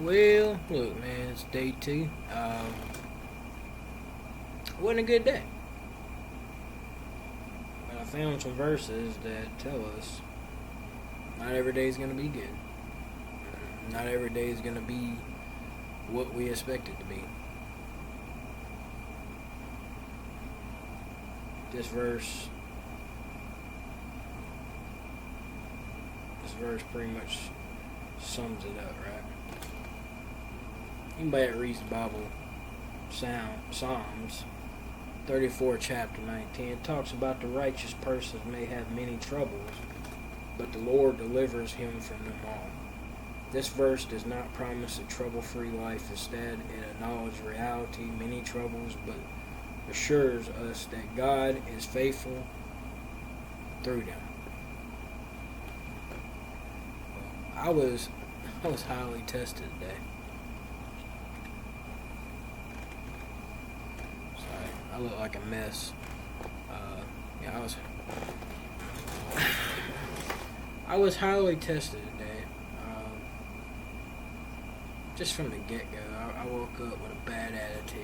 Well, look, man, it's day two. Wasn't a good day, but I found some verses that tell us not every day is gonna be good. Not every day is gonna be what we expect it to be. This verse, this verse pretty much sums it up, right? Anybody that reads the Bible, Psalms 34, chapter 19, it talks about the righteous person may have many troubles, but the Lord delivers him from them all. This verse does not promise a trouble-free life. Instead, it acknowledges reality, many troubles, but assures us that God is faithful through them. I was highly tested today. Sorry, I look like a mess. Yeah, I was highly tested today. Just from the get-go, I woke up with a bad attitude.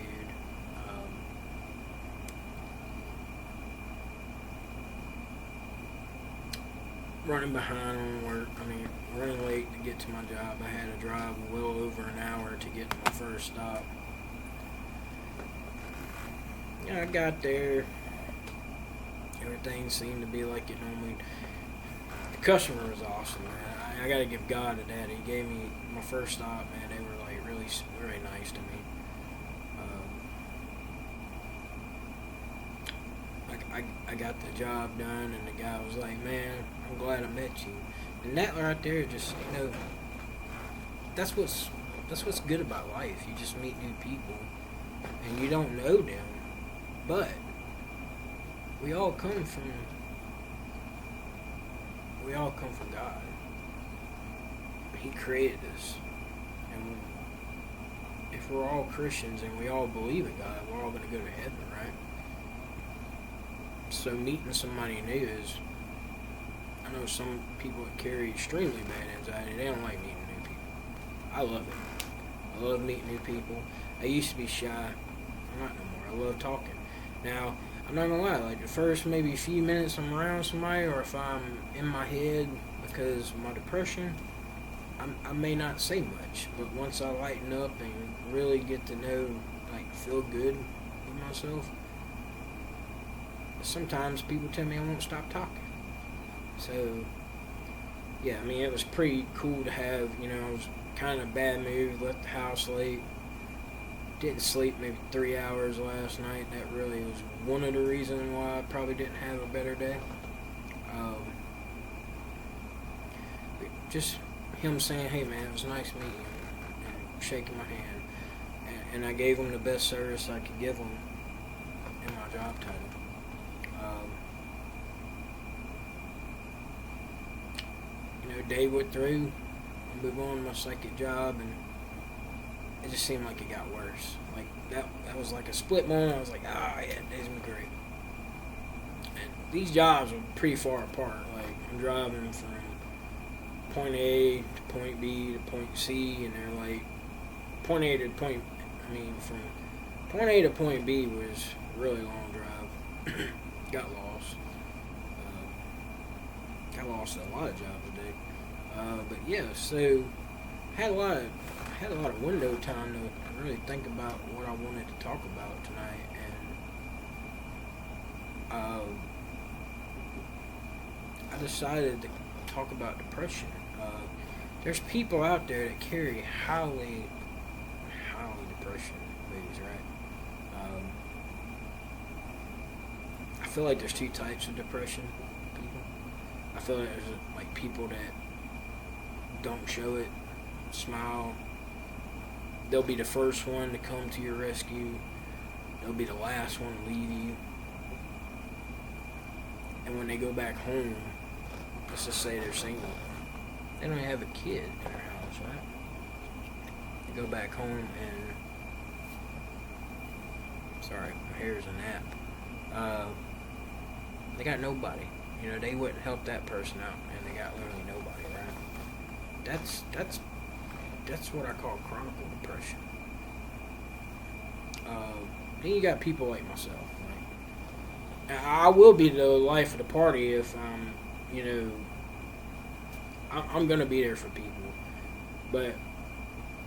Running behind on work. Running late to get to my job. I had to drive well over an hour to get to my first stop. Yeah, I got there. Everything seemed to be like it normally. The customer was awesome, man. I gotta give God to that. He gave me my first stop, man. They were like really, really nice to me. I got the job done, and the guy was like, "Man, I'm glad I met you." And that right there, just that's what's good about life. You just meet new people, and you don't know them, but we all come from God. He created us, and if we're all Christians and we all believe in God, we're all going to go to heaven, right? So meeting somebody new is, I know some people that carry extremely bad anxiety, they don't like meeting new people. I love it. I love meeting new people. I used to be shy. I'm not no more. I love talking. Now, I'm not gonna lie, like the first maybe few minutes I'm around somebody, or if I'm in my head because of my depression, I may not say much, but once I lighten up and really get to know, like feel good with myself, sometimes people tell me I won't stop talking. So, yeah, it was pretty cool to have, I was kind of in a bad mood, left the house late, didn't sleep maybe 3 hours last night. That really was one of the reasons why I probably didn't have a better day. Just him saying, "Hey man, it was nice meeting you," and shaking my hand. And I gave him the best service I could give him in my job title. Day went through, I moved on to my second job, and it just seemed like it got worse. Like that was like a split moment. I was like, yeah, days been great. And these jobs are pretty far apart. Like I'm driving from point A to point B to point C, and they're like point A to point. From point A to point B was a really long drive. Got lost. Got lost at a lot of jobs today. But yeah, so had a lot of window time to really think about what I wanted to talk about tonight, and I decided to talk about depression. There's people out there that carry highly depression movies, right? I feel like there's two types of depression people. I feel like there's like people that don't show it, smile. They'll be the first one to come to your rescue. They'll be the last one to leave you. And when they go back home, let's just say they're single, they don't even have a kid in their house, right? They go back home and, sorry, my hair's a nap. They got nobody. They wouldn't help that person out, and they got literally nobody, right? That's that's what I call chronic depression. Then you got people like myself. Like, I will be the life of the party if I'm gonna be there for people. But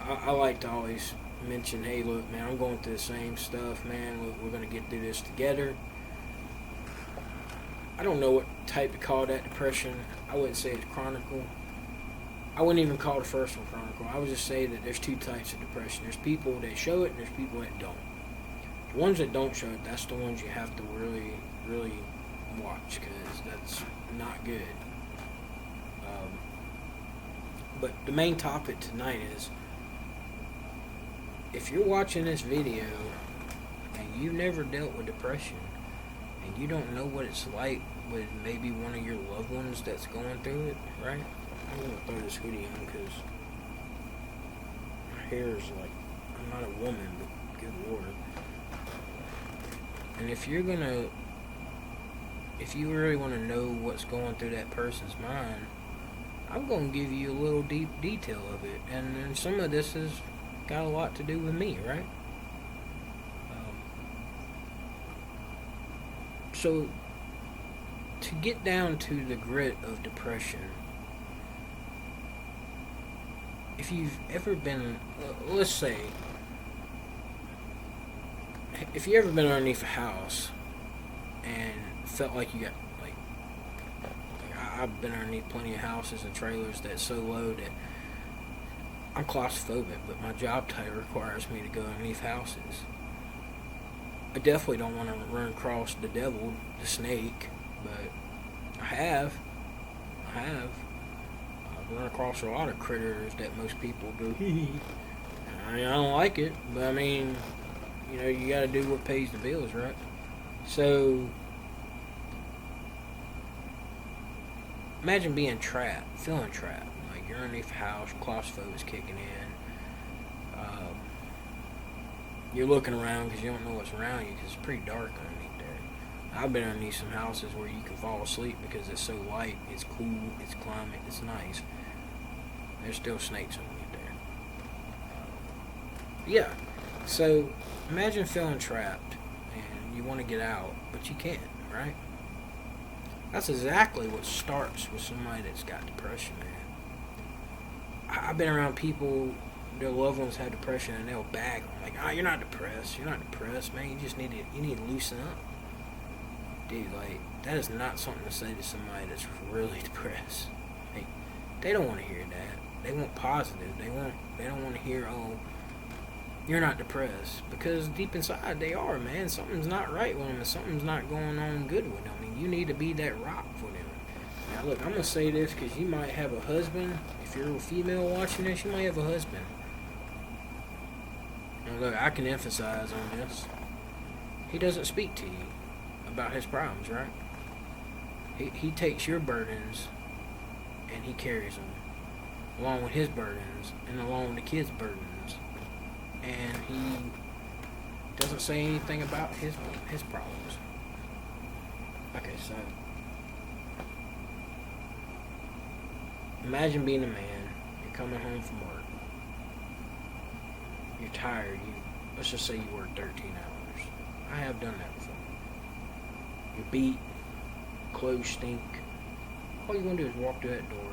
I like to always mention, hey, look, man, I'm going through the same stuff, man. We're gonna get through this together. I don't know what type to call that depression. I wouldn't say it's chronic. I wouldn't even call the first one chronic. I would just say that there's two types of depression. There's people that show it and there's people that don't. The ones that don't show it, that's the ones you have to really, really watch, because that's not good. But the main topic tonight is, if you're watching this video and you've never dealt with depression and you don't know what it's like with maybe one of your loved ones that's going through it, right? I'm going to throw this hoodie on because my hair is like, I'm not a woman, but good lord. And if you really want to know what's going through that person's mind, I'm going to give you a little deep detail of it. And then some of this has got a lot to do with me, right? So, to get down to the grit of depression, if you've ever been, let's say, if you ever been underneath a house and felt like you got, like I've been underneath plenty of houses and trailers that's so low that I'm claustrophobic, but my job title requires me to go underneath houses. I definitely don't want to run across the devil, the snake, but I have. I've run across a lot of critters that most people go, I don't like it, but I mean, you gotta do what pays the bills, right? So, imagine being trapped, feeling trapped. Like you're underneath a house, claustrophobia is kicking in. You're looking around because you don't know what's around you because it's pretty dark underneath there. I've been underneath some houses where you can fall asleep because it's so light, it's cool, it's climate, it's nice. There's still snakes underneath there. Yeah, so imagine feeling trapped and you want to get out, but you can't, right? That's exactly what starts with somebody that's got depression, man. I've been around people, their loved ones have depression, and they'll bag them like, "Oh, you're not depressed, man. You just need to loosen up, dude." Like, that is not something to say to somebody that's really depressed. Like, they don't want to hear that. They want positive. They don't want to hear, "Oh, you're not depressed," because deep inside they are, man. Something's not right with them, and something's not going on good with them. And you need to be that rock for them. Now, look, I'm gonna say this because you might have a husband. If you're a female watching this, you might have a husband. Now, look, I can emphasize on this. He doesn't speak to you about his problems, right? He takes your burdens and he carries them, along with his burdens and along with the kids' burdens. And he doesn't say anything about his problems. Okay, so imagine being a man. You're coming home from work. You're tired. Let's just say you work 13 hours. I have done that before. You're beat. Clothes stink. All you want to do is walk through that door.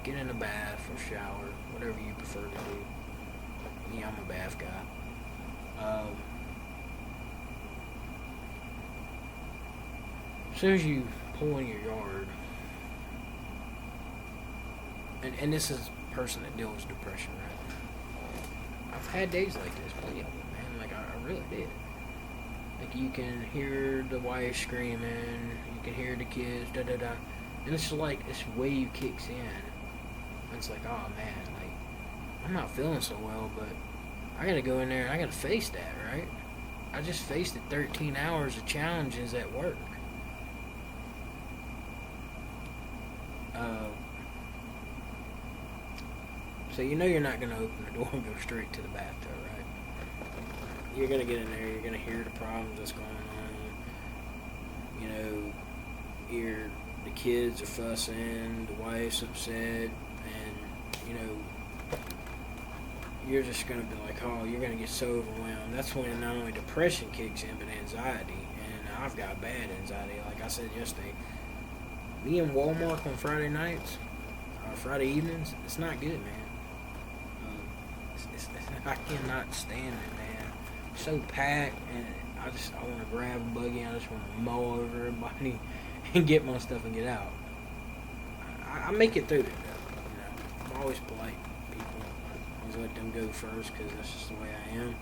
Get in a bath or shower, whatever you prefer to do. Me, I'm a bath guy. As soon as you pull in your yard, and this is a person that deals with depression, right? I've had days like this, plenty of them, man. Like, I really did. Like, you can hear the wife screaming, you can hear the kids, da-da-da. And it's like this wave kicks in. And it's like, oh, man, like, I'm not feeling so well, but I gotta go in there and I gotta face that, right? I just faced the 13 hours of challenges at work. So you know you're not going to open the door and go straight to the bathtub, right? You're going to get in there, you're going to hear the problems that's going on. The kids are fussing, the wife's upset, and you know, you're just going to be like, oh, you're going to get so overwhelmed. That's when not only depression kicks in, but anxiety. And I've got bad anxiety. Like I said yesterday, me in Walmart on Friday nights, or Friday evenings, it's not good, man. I cannot stand it, man. It's so packed, and I want to grab a buggy, and I just want to mow over everybody and get my stuff and get out. I make it through it, though. You know, I'm always polite to people. I always let them go first, because that's just the way I am.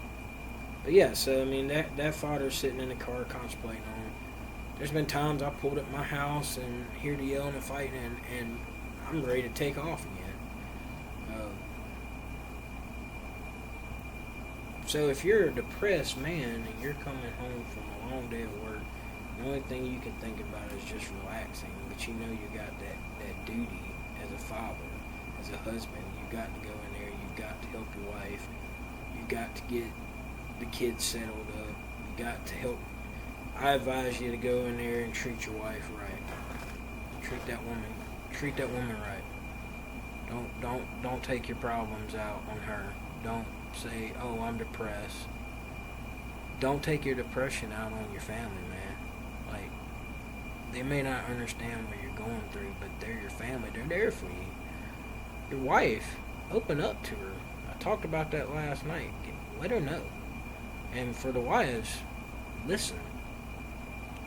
But yeah, so I mean, that father's sitting in the car contemplating on. There's been times I pulled up my house and hear the yelling and fighting, and I'm ready to take off again. So if you're a depressed man and you're coming home from a long day of work, the only thing you can think about is just relaxing. But you know you got that duty as a father, as a husband. You got to go in there. You got to help your wife. You got to get the kids settled up. You got to help. I advise you to go in there and treat your wife right. Treat that woman right. Don't take your problems out on her. Don't say, oh, I'm depressed. Don't take your depression out on your family, man. Like, they may not understand what you're going through, but they're your family. They're there for you. Your wife, open up to her. I talked about that last night. Let her know. And for the wives, listen.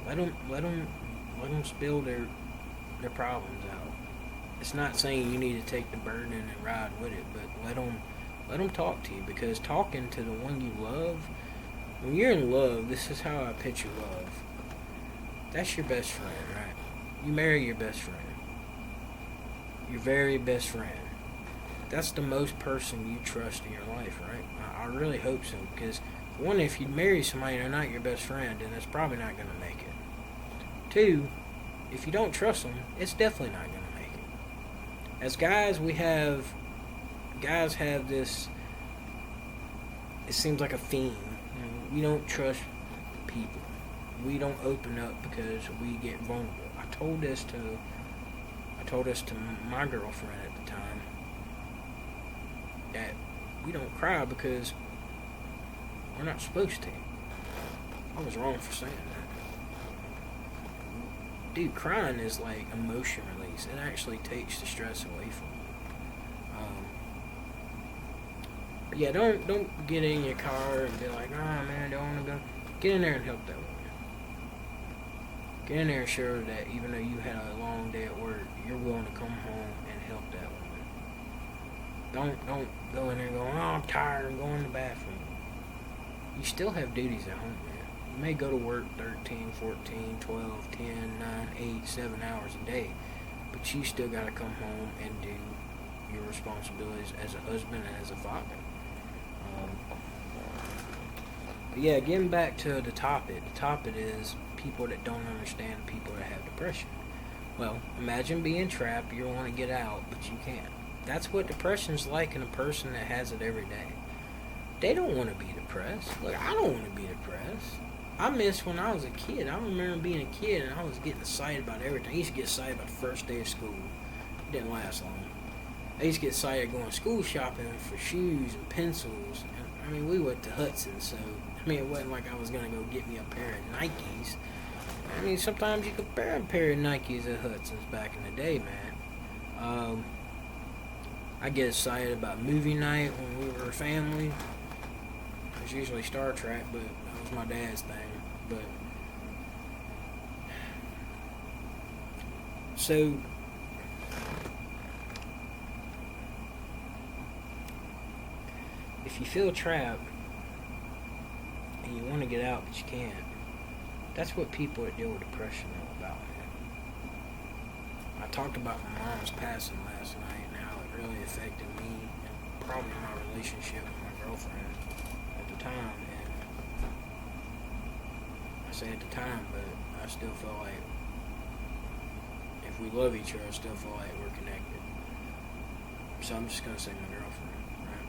Let them spill their problems out. It's not saying you need to take the burden and ride with it, but let them talk to you, because talking to the one you love, when you're in love, this is how I picture love. That's your best friend, right? You marry your best friend. Your very best friend. That's the most person you trust in your life, right? I really hope so, because one, if you marry somebody and they're not your best friend, then it's probably not going to make it. Two, if you don't trust them, it's definitely not going to make it. As guys, guys have this, it seems like a theme. You know, we don't trust people. We don't open up because we get vulnerable. I told this to my girlfriend at the time, that we don't cry because we're not supposed to. I was wrong for saying that. Dude, crying is like emotion release. It actually takes the stress away from you. But yeah, don't get in your car and be like, nah, man, I don't want to go. Get in there and help that woman. Get in there and show her that even though you had a long day at work, you're willing to come home and help that woman. Don't go in there and go, oh, I'm tired, I'm going to the bathroom. You still have duties at home, man. You may go to work 13, 14, 12, 10, 9, 8, 7 hours a day, but you still got to come home and do your responsibilities as a husband and as a father. But yeah, getting back to the topic is people that don't understand people that have depression. Well, imagine being trapped, you want to get out, but you can't. That's what depression's like in a person that has it every day. They don't want to be depressed. Look, I don't want to be depressed. I miss when I was a kid. I remember being a kid and I was getting excited about everything. I used to get excited about the first day of school. It didn't last long. I used to get excited going school shopping for shoes and pencils. And, I mean, we went to Hudson, so I mean, it wasn't like I was going to go get me a pair of Nikes. I mean, sometimes you could buy a pair of Nikes at Hudson's back in the day, man. I get excited about movie night when we were a family. It was usually Star Trek, but that was my dad's thing. But so if you feel trapped and you want to get out but you can't, that's what people that deal with depression are all about, man. I talked about my mom's passing last night and how it really affected me and probably my relationship with my girlfriend at the time. And I say at the time, but I still feel like if we love each other, I still feel like we're connected. So I'm just going to say my girlfriend, right?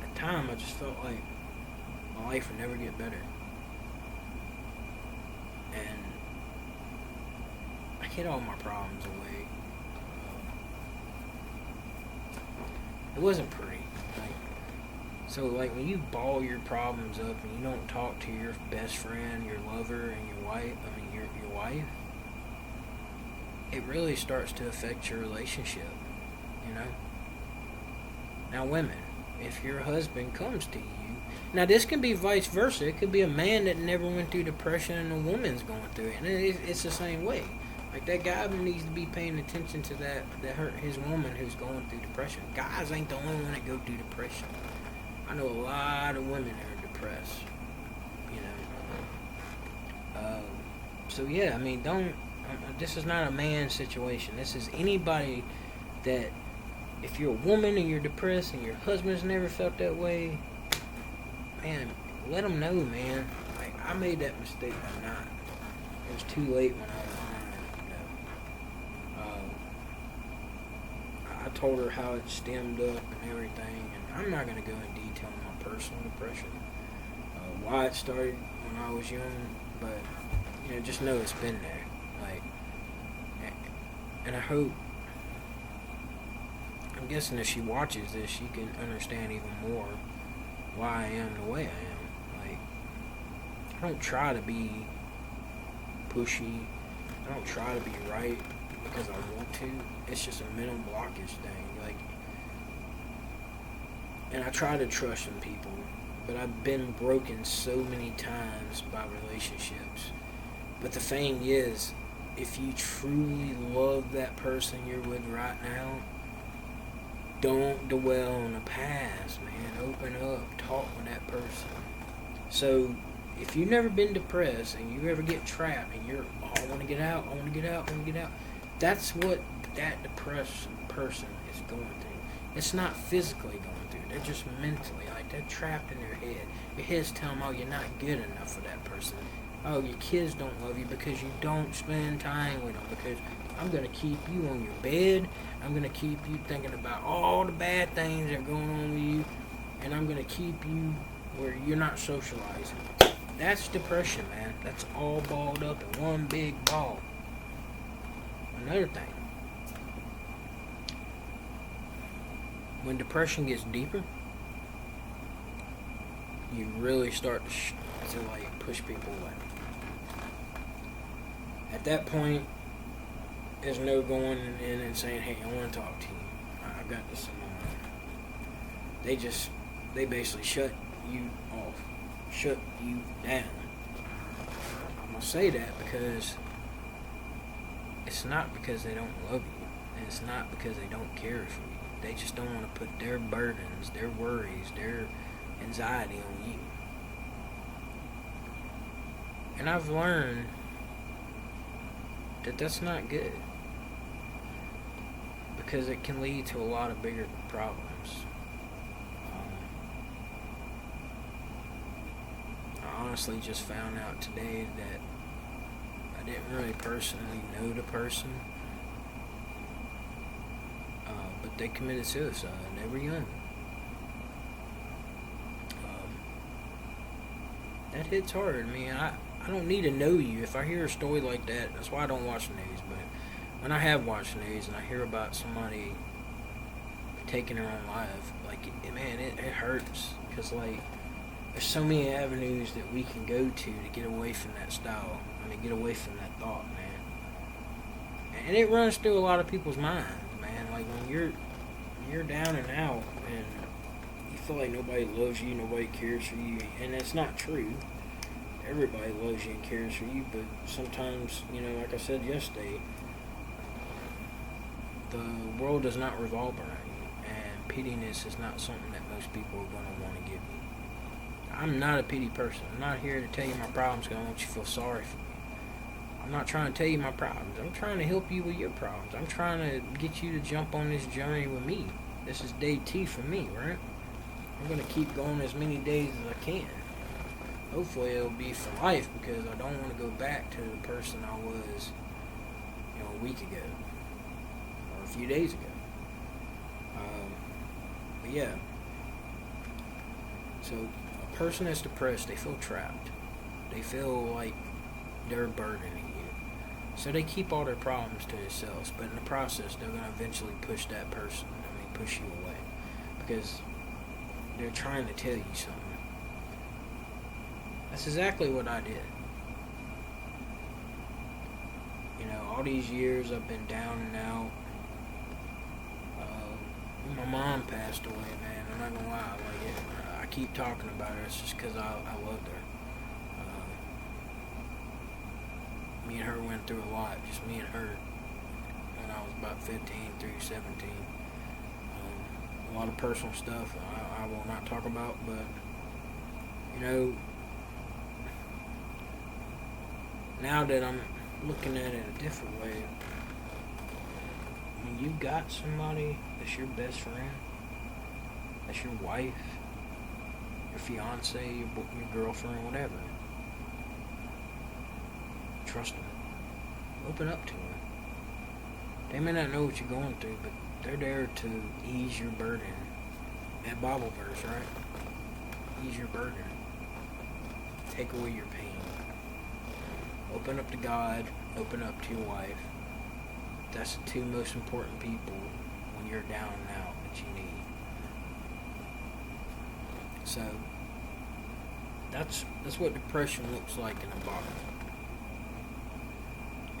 At the time, I just felt like my life would never get better. And I hid all my problems away. It wasn't pretty. Like, so like when you ball your problems up and you don't talk to your best friend, your lover, and your wife, your wife, it really starts to affect your relationship, you know? Now women, if your husband comes to you, now this can be vice versa. It could be a man that never went through depression and a woman's going through it. And it's the same way. Like that guy needs to be paying attention to his woman who's going through depression. Guys ain't the only one that go through depression. I know a lot of women that are depressed, you know. So yeah, I mean, don't. This is not a man situation. This is anybody that, if you're a woman and you're depressed and your husband's never felt that way, man, let them know, man. Like, I made that mistake by not. It was too late when I was nine. I told her how it stemmed up and everything, and I'm not going to go in detail on my personal depression, why it started when I was young, but, you know, just know it's been there. Like, and I hope, I'm guessing if she watches this, she can understand even more why I am the way I am. Like, I don't try to be pushy. I don't try to be right because I want to. It's just a mental blockage thing. Like, and I try to trust in people, but I've been broken so many times by relationships. But the thing is, if you truly love that person you're with right now, don't dwell on the past, man. Open up, talk with that person. So, if you've never been depressed and you ever get trapped and you're, oh, I want to get out, I want to get out, I want to get out. That's what that depressed person is going through. It's not physically going through. They're just mentally, like, they're trapped in their head. Your head's telling them, oh, you're not good enough for that person. Oh, your kids don't love you because you don't spend time with them. Because I'm going to keep you on your bed. I'm going to keep you thinking about all the bad things that are going on with you. And I'm going to keep you where you're not socializing. That's depression, man. That's all balled up in one big ball. Another thing. When depression gets deeper, you really start to like push people away. At that point, there's no going in and saying, hey, I want to talk to you. I've got this in my mind. They basically shut you off. Shut you down. I'm going to say that because it's not because they don't love you. And it's not because they don't care for you. They just don't want to put their burdens, their worries, their anxiety on you. And I've learned that that's not good, because it can lead to a lot of bigger problems. I honestly just found out today that I didn't really personally know the person, but they committed suicide and they were young. That hits hard. I mean, I don't need to know you. If I hear a story like that, that's why I don't watch the news. But when I have watched the news and I hear about somebody taking their own life, like, man, it hurts. Because, like, there's so many avenues that we can go to get away from that style. I mean, get away from that thought, man. And it runs through a lot of people's minds, man. Like, when you're down and out and you feel like nobody loves you, nobody cares for you, and that's not true. Everybody loves you and cares for you, but sometimes, you know, like I said yesterday, the world does not revolve around you, and pittiness is not something that most people are going to want to give you. I'm not a pity person. I'm not here to tell you my problems because I want you to feel sorry for me. I'm not trying to tell you my problems. I'm trying to help you with your problems. I'm trying to get you to jump on this journey with me. This is day 2 for me, right? I'm going to keep going as many days as I can. Hopefully it'll be for life, because I don't want to go back to the person I was, you know, a week ago or a few days ago. But yeah. So a person that's depressed, they feel trapped. They feel like they're burdening you. So they keep all their problems to themselves, but in the process, they're going to eventually push that person. Push you away. because they're trying to tell you something. That's exactly what I did. You know, all these years I've been down and out. My mom passed away, man. I'm not gonna lie. I keep talking about her. It's just because I loved her. Me and her went through a lot. Just me and her. When I was about 15 through 17. A lot of personal stuff I will not talk about, but you know, now that I'm looking at it a different way, when you got somebody that's your best friend, that's your wife, your fiance, your girlfriend, whatever, trust them. Open up to them. They may not know what you're going through, but they're there to ease your burden. That Bible verse, right? Ease your burden. Take away your pain. Open up to God. Open up to your wife. That's the two most important people when you're down and out that you need. So, that's what depression looks like in a bottle.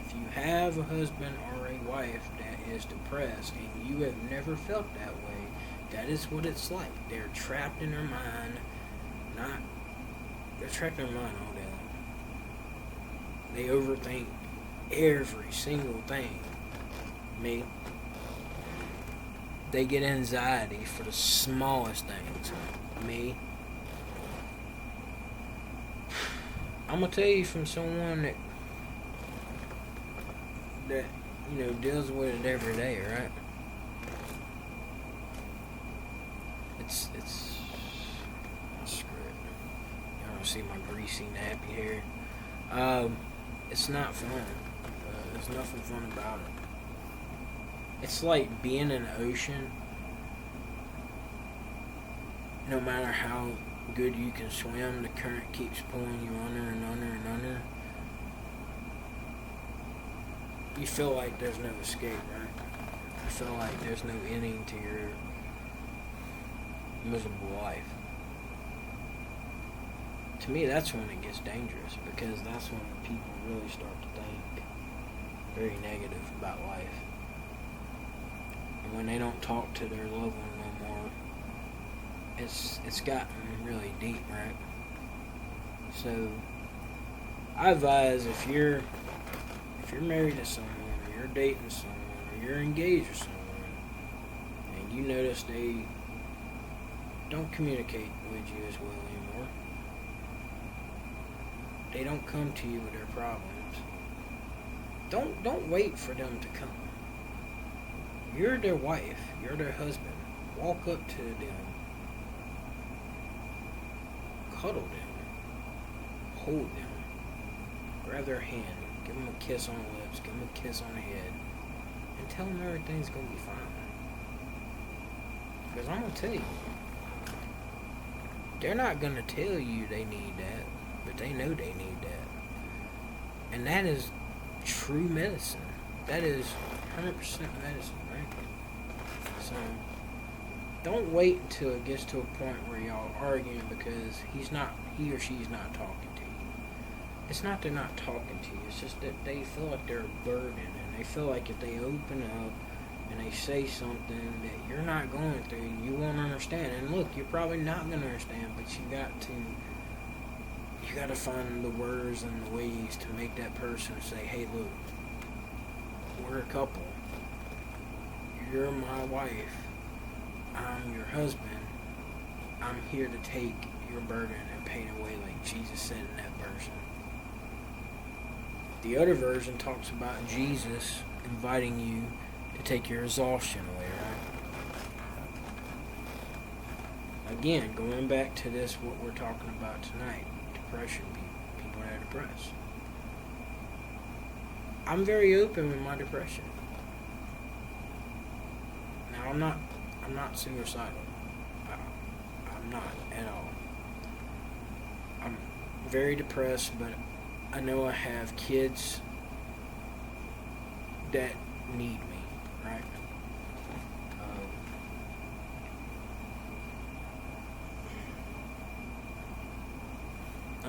If you have a husband or a wife that is depressed and you have never felt that way, that is what it's like. They're trapped in their mind. They're trapped in their mind all day long. They overthink every single thing. Me. They get anxiety for the smallest things. Me. I'm gonna tell you from someone that you know deals with it every day, right? It's screw it. Y'all don't see my greasy nappy hair. It's not fun. There's nothing fun about it. It's like being in the ocean. No matter how good you can swim, the current keeps pulling you under and under and under. You feel like there's no escape, right? You feel like there's no ending to your miserable life. To me, that's when it gets dangerous, because that's when people really start to think very negative about life. And when they don't talk to their loved one no more, it's gotten really deep, right? So I advise, if you're married to someone, or you're dating someone, or you're engaged with someone, and you notice they don't communicate with you as well anymore, they don't come to you with their problems, don't wait for them to come. You're their wife, you're their husband. Walk up to them, cuddle them, hold them, grab their hand, give them a kiss on the lips, give them a kiss on the head, and tell them everything's going to be fine. Because I'm going to tell you, they're not going to tell you they need that, but they know they need that. And that is true medicine. That is 100% medicine, right? So, don't wait until it gets to a point where y'all are arguing because he or she's not talking to you. It's not they're not talking to you, it's just that they feel like they're a burden, and they feel like if they open up and they say something that you're not going through, you won't understand. And look, you're probably not going to understand, but you got to find the words and the ways to make that person say, hey, look, we're a couple. You're my wife. I'm your husband. I'm here to take your burden and pain away, like Jesus said in that version. The other version talks about Jesus inviting you to take your exhaustion away, right? Again, going back to this, what we're talking about tonight, depression, people that are depressed. I'm very open with my depression. Now, I'm not suicidal. I'm not at all. I'm very depressed, but I know I have kids that need me, right?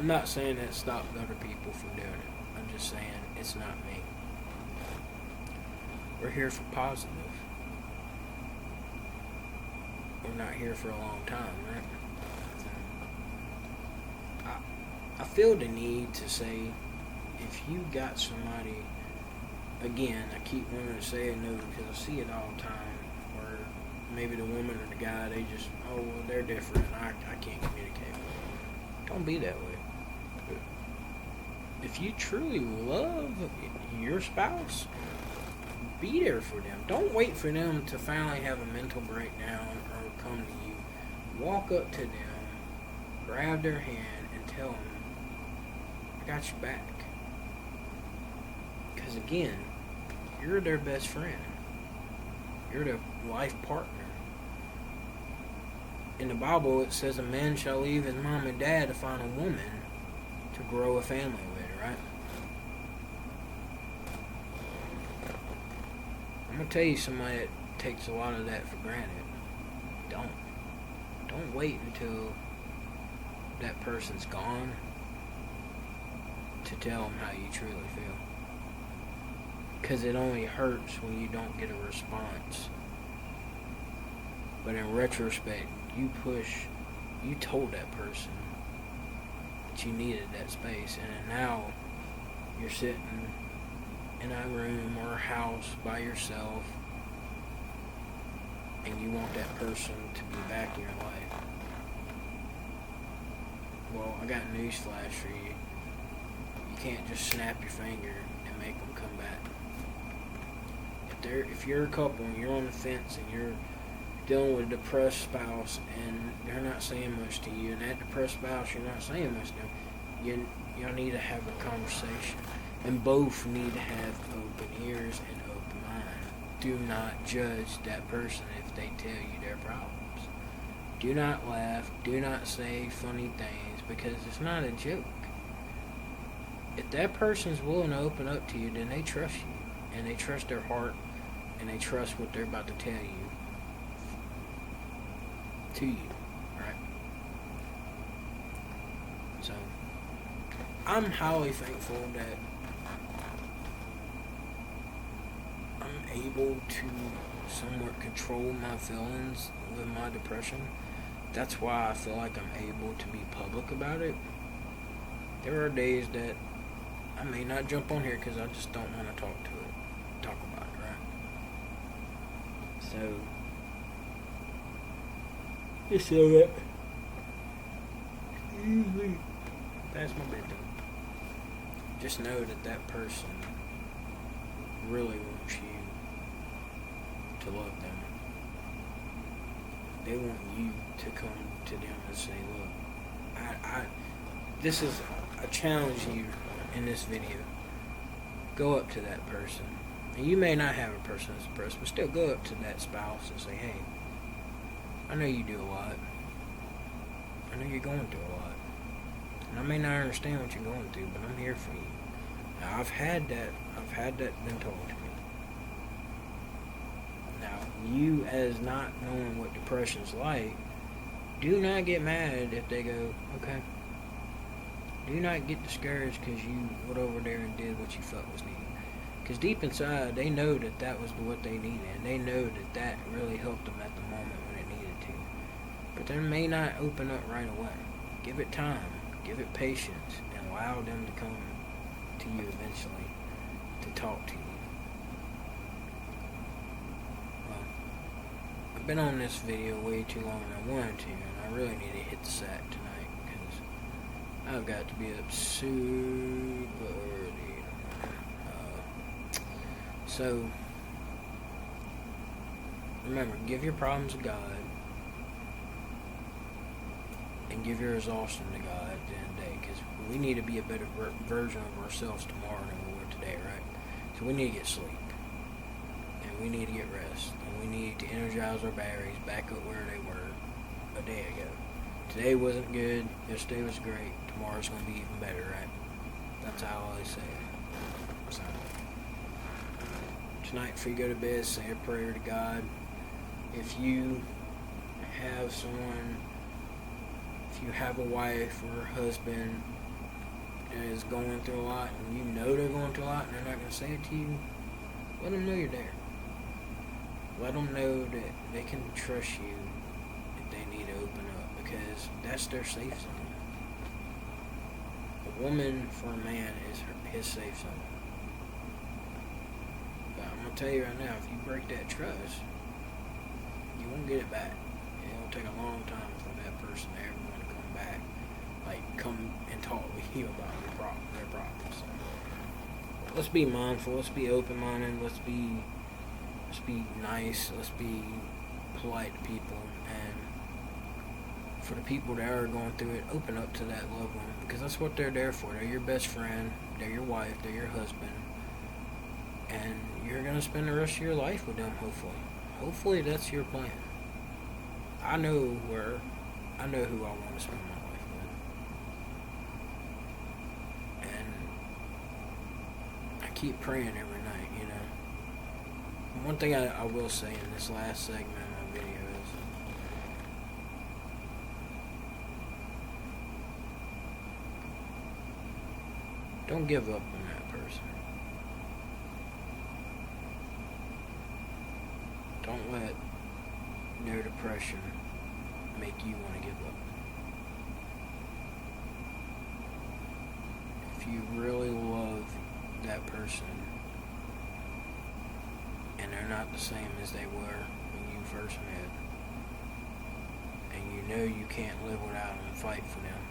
I'm not saying that stopped other people from doing it. I'm just saying it's not me. We're here for positive. We're not here for a long time, right? I feel the need to say, if you got somebody, again, I keep wanting to say it no because I see it all the time, where maybe the woman or the guy, they just, oh, well, they're different, I can't communicate with them. Don't be that way. If you truly love your spouse, be there for them. Don't wait for them to finally have a mental breakdown or come to you. Walk up to them, grab their hand, and tell them, I got your back. Because again, you're their best friend. You're their life partner. In the Bible, it says a man shall leave his mom and dad to find a woman to grow a family with, right? I'm going to tell you somebody that takes a lot of that for granted. Don't wait until that person's gone to tell them how you truly feel. Because it only hurts when you don't get a response. But in retrospect, you told that person that you needed that space, and now you're sitting in a room or a house by yourself, and you want that person to be back in your life. Well, I got news flash for you. You can't just snap your finger and make them come back. If you're a couple and you're on the fence and you're dealing with a depressed spouse and they're not saying much to you, and that depressed spouse, you're not saying much to them, y'all need to have a conversation. And both need to have open ears and open mind. Do not judge that person if they tell you their problems. Do not laugh. Do not say funny things, because it's not a joke. If that person's willing to open up to you, then they trust you. And they trust their heart. And they trust what they're about to tell you. To you. Right? So, I'm highly thankful that I'm able to somewhat control my feelings with my depression. That's why I feel like I'm able to be public about it. There are days that I may not jump on here because I just don't want to talk about it, right? So, just so that usually that's my bedtime. Just know that person really wants you to love them. They want you to come to them and say, look, this is, I challenge you in this video. Go up to that person. And you may not have a person that's depressed, but still go up to that spouse and say, hey, I know you do a lot. I know you're going through a lot. And I may not understand what you're going through, but I'm here for you. Now, I've had that been told to me. Now, you as not knowing what depression's like, do not get mad if they go, okay. Do not get discouraged because you went over there and did what you felt was needed. Because deep inside, they know that was what they needed. And they know that really helped them at the moment when it needed to. But they may not open up right away. Give it time. Give it patience. And allow them to come to you eventually to talk to you. Well, I've been on this video way too long than I wanted to. And I really need to hit the sack tonight. Because I've got to be up super early. So, remember, give your problems to God, and give your exhaustion to God at the end of the day, because we need to be a better version of ourselves tomorrow than we were today, right? So we need to get sleep, and we need to get rest, and we need to energize our batteries back up where they were a day ago. Today wasn't good, yesterday was great, tomorrow's going to be even better, right? That's how I always say it. So, tonight, before you go to bed, say a prayer to God. If you have someone, if you have a wife or a husband is going through a lot, and you know they're going through a lot, and they're not going to say it to you, let them know you're there. Let them know that they can trust you if they need to open up, because that's their safe zone. A woman for a man is his safe zone. But I'm going to tell you right now, if you break that trust, you won't get it back. It'll take a long time for that person to ever want to come back. Like, come and talk with you about their problems. So, let's be mindful. Let's be open-minded. Let's be nice. Let's be polite to people. And for the people that are going through it, open up to that loved one, because that's what they're there for. They're your best friend. They're your wife. They're your husband. And you're going to spend the rest of your life with them, hopefully. Hopefully that's your plan. I know who I want to spend my life with. And I keep praying every night, you know. One thing I will say in this last segment of my video is, don't give up on that person. Don't let their depression make you want to give up. If you really love that person and they're not the same as they were when you first met, and you know you can't live without them, fight for them.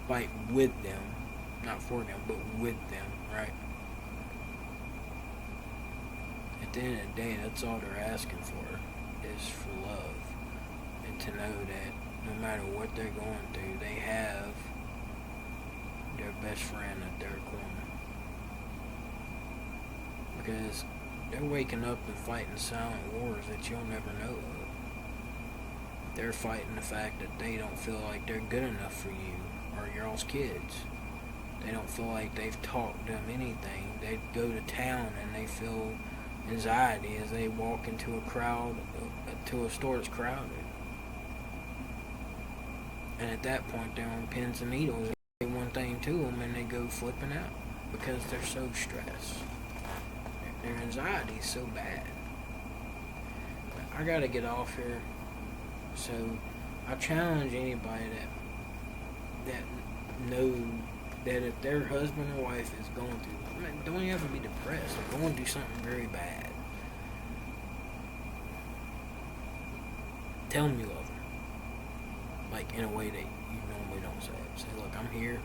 Fight with them, not for them, but with them, right? At the end of the day, that's all they're asking for, is for love, and to know that no matter what they're going through, they have their best friend at their corner. Because they're waking up and fighting silent wars that you'll never know of. They're fighting the fact that they don't feel like they're good enough for you or y'all's kids. They don't feel like they've taught them anything. They go to town and they feel anxiety as they walk into a store that's crowded. And at that point, they're on pins and needles. They say one thing to them and they go flipping out because they're so stressed. Their anxiety is so bad. I gotta get off here. So I challenge anybody that know that if their husband or wife is going through, don't even have to be depressed. They're going through something very bad. Tell them you love them. Like, in a way that you normally don't say it. Say, look, I'm here.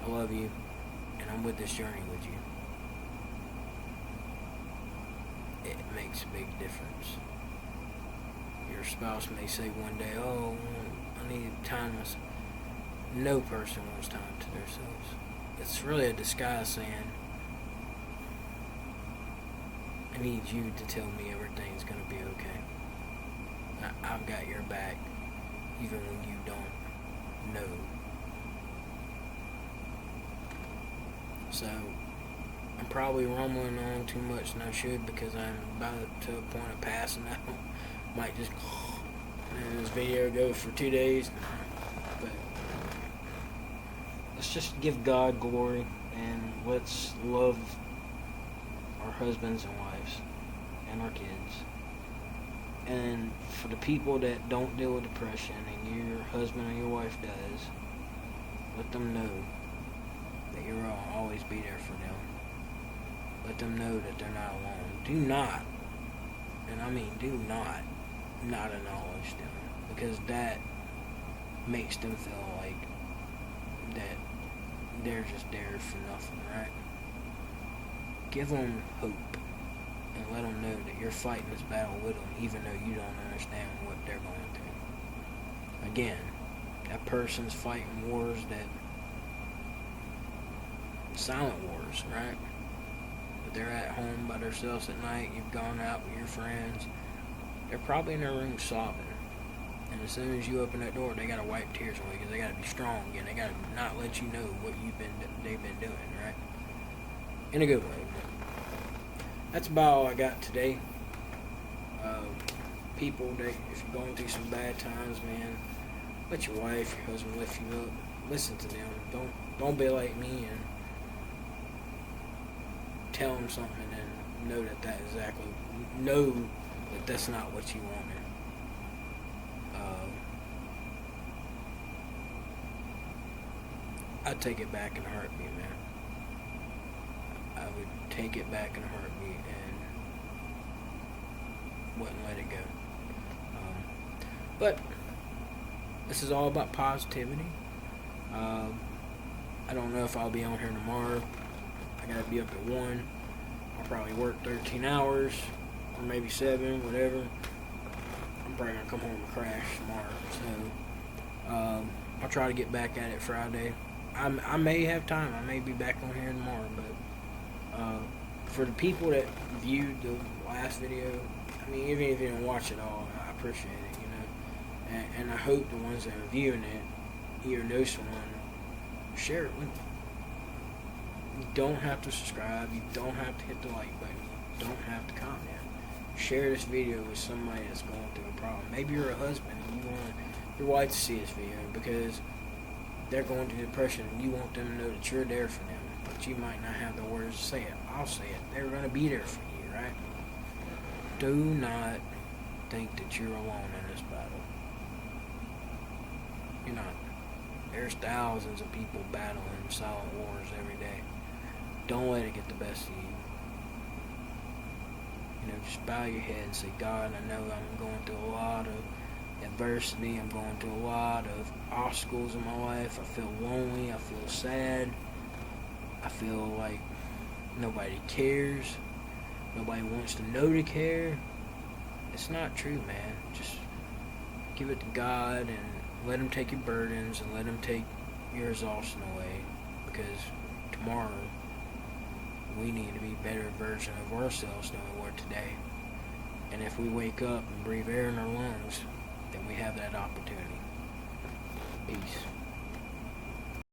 I love you. And I'm with this journey with you. It makes a big difference. Your spouse may say one day, oh, I need time. No person wants time to themselves. It's really a disguise saying, I need you to tell me everything's going to be okay. I've got your back, even when you don't know. So, I'm probably rumbling on too much than I should because I'm about to a point of passing out. Might just and this video go for 2 days. But let's just give God glory and let's love our husbands and wives and our kids. And for the people that don't deal with depression and your husband or your wife does, let them know that you'll always be there for them. Let them know that they're not alone. Do not, and I mean do not acknowledge them, because that makes them feel like that they're just there for nothing, right? Give them hope and let them know that you're fighting this battle with them, even though you don't understand what they're going through. Again, that person's fighting wars silent wars, right? But they're at home by themselves at night. You've gone out with your friends. They're probably in their room sobbing. And as soon as you open that door, they gotta wipe tears away because they gotta be strong again. They gotta not let you know what they've been doing, right? In a good way. That's about all I got today. People, if you're going through some bad times, man, let your wife, your husband lift you up. listen to them. Don't be like me and tell them something and know that that's not what you wanted. I'd take it back in a heartbeat, man. I would take it back in a heartbeat and wouldn't let it go. But this is all about positivity. I don't know if I'll be on here tomorrow. I gotta be up at 1. I'll probably work 13 hours or maybe 7, whatever. I'm probably gonna come home and crash tomorrow. So I'll try to get back at it Friday. I may have time. I may be back on here tomorrow. But for the people that viewed the last video, I mean, even if you didn't watch it all, I appreciate it, you know. And I hope the ones that are viewing it either know someone, share it with them. You don't have to subscribe. You don't have to hit the like button. You don't have to comment. Share this video with somebody that's going through a problem. Maybe you're a husband and you want your wife to see this video because they're going through depression and you want them to know that you're there for them. But you might not have the words to say it. I'll say it. They're going to be there for you, right? Do not think that you're alone in this battle. You're not. There's thousands of people battling silent wars every day. Don't let it get the best of you. You know, just bow your head and say, God, I know I'm going through a lot of adversity. I'm going through a lot of obstacles in my life. I feel lonely. I feel sad. I feel like nobody cares. Nobody wants to know to care. It's not true, man. Just give it to God and let Him take your burdens and let Him take your exhaustion away. Because tomorrow, we need to be a better version of ourselves than we were today. And if we wake up and breathe air in our lungs, then we have that opportunity. Peace.